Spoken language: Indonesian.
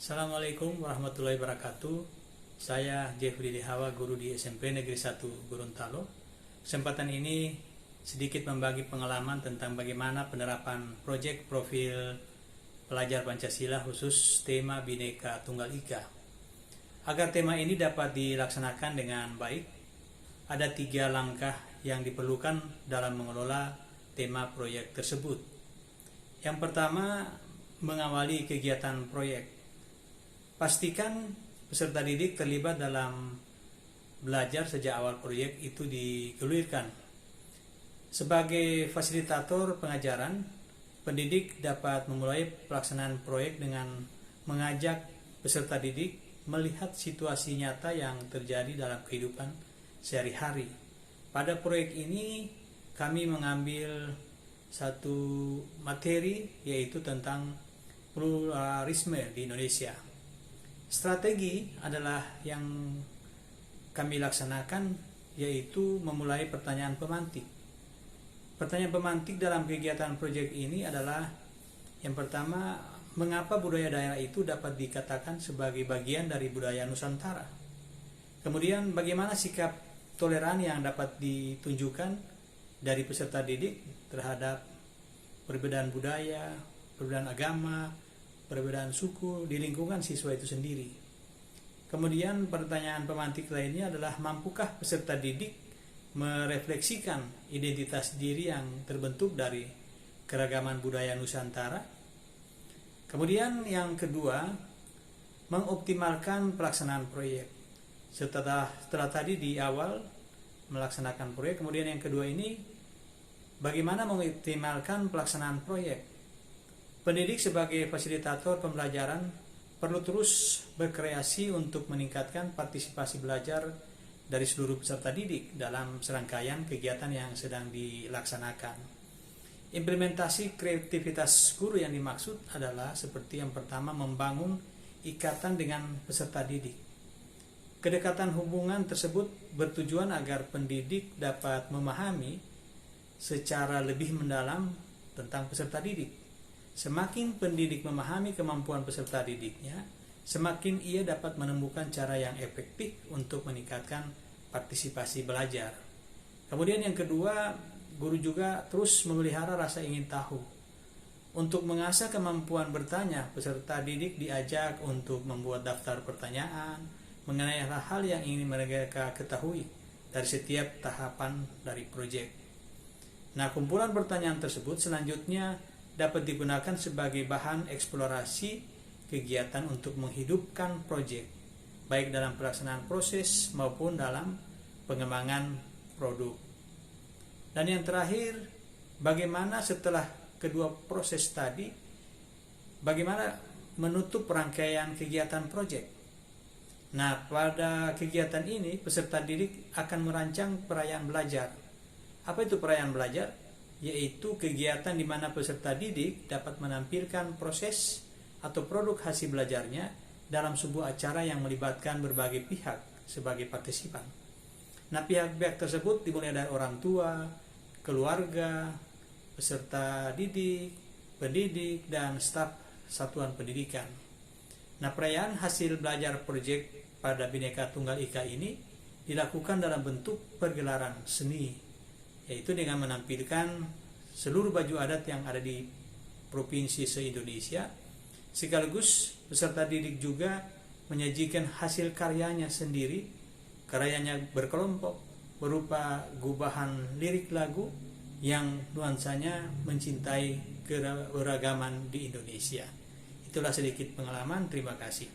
Assalamualaikum warahmatullahi wabarakatuh. Saya Jeffrey Dehawa, guru di SMP Negeri 1 Gorontalo. Kesempatan ini sedikit membagi pengalaman tentang bagaimana penerapan proyek profil pelajar Pancasila khusus tema Bhinneka Tunggal Ika. Agar tema ini dapat dilaksanakan dengan baik, ada 3 langkah yang diperlukan dalam mengelola tema proyek tersebut. Yang pertama, mengawali kegiatan proyek. Pastikan peserta didik terlibat dalam belajar sejak awal proyek itu digulirkan. Sebagai fasilitator pengajaran, pendidik dapat memulai pelaksanaan proyek dengan mengajak peserta didik melihat situasi nyata yang terjadi dalam kehidupan sehari-hari. Pada proyek ini kami mengambil satu materi, yaitu tentang pluralisme di Indonesia. Strategi adalah yang kami laksanakan, yaitu memulai pertanyaan pemantik. Pertanyaan pemantik dalam kegiatan proyek ini adalah yang pertama, mengapa budaya daerah itu dapat dikatakan sebagai bagian dari budaya Nusantara? Kemudian bagaimana sikap toleran yang dapat ditunjukkan dari peserta didik terhadap perbedaan budaya, perbedaan agama, perbedaan suku di lingkungan siswa itu sendiri. Kemudian pertanyaan pemantik lainnya adalah, mampukah peserta didik merefleksikan identitas diri yang terbentuk dari keragaman budaya Nusantara? Kemudian yang kedua, mengoptimalkan pelaksanaan proyek. Setelah tadi di awal melaksanakan proyek, kemudian yang kedua ini bagaimana mengoptimalkan pelaksanaan proyek. Pendidik sebagai fasilitator pembelajaran perlu terus berkreasi untuk meningkatkan partisipasi belajar dari seluruh peserta didik dalam serangkaian kegiatan yang sedang dilaksanakan. Implementasi kreativitas guru yang dimaksud adalah seperti yang pertama, membangun ikatan dengan peserta didik. Kedekatan hubungan tersebut bertujuan agar pendidik dapat memahami secara lebih mendalam tentang peserta didik. Semakin pendidik memahami kemampuan peserta didiknya, semakin ia dapat menemukan cara yang efektif untuk meningkatkan partisipasi belajar. Kemudian yang kedua, guru juga terus memelihara rasa ingin tahu. Untuk mengasah kemampuan bertanya, peserta didik diajak untuk membuat daftar pertanyaan mengenai hal-hal yang ingin mereka ketahui dari setiap tahapan dari proyek. Nah, kumpulan pertanyaan tersebut selanjutnya dapat digunakan sebagai bahan eksplorasi kegiatan untuk menghidupkan proyek, baik dalam pelaksanaan proses maupun dalam pengembangan produk. Dan yang terakhir, bagaimana setelah kedua proses tadi, bagaimana menutup rangkaian kegiatan proyek. Nah, pada kegiatan ini peserta didik akan merancang perayaan belajar. Apa itu perayaan belajar? Yaitu kegiatan di mana peserta didik dapat menampilkan proses atau produk hasil belajarnya dalam sebuah acara yang melibatkan berbagai pihak sebagai partisipan. Nah, pihak-pihak tersebut dimulai dari orang tua, keluarga, peserta didik, pendidik, dan staf satuan pendidikan. Nah, perayaan hasil belajar proyek pada Bhinneka Tunggal Ika ini dilakukan dalam bentuk pergelaran seni, yaitu dengan menampilkan seluruh baju adat yang ada di provinsi se-Indonesia, sekaligus peserta didik juga menyajikan hasil karyanya sendiri, karyanya berkelompok berupa gubahan lirik lagu yang nuansanya mencintai keragaman di Indonesia. Itulah sedikit pengalaman, terima kasih.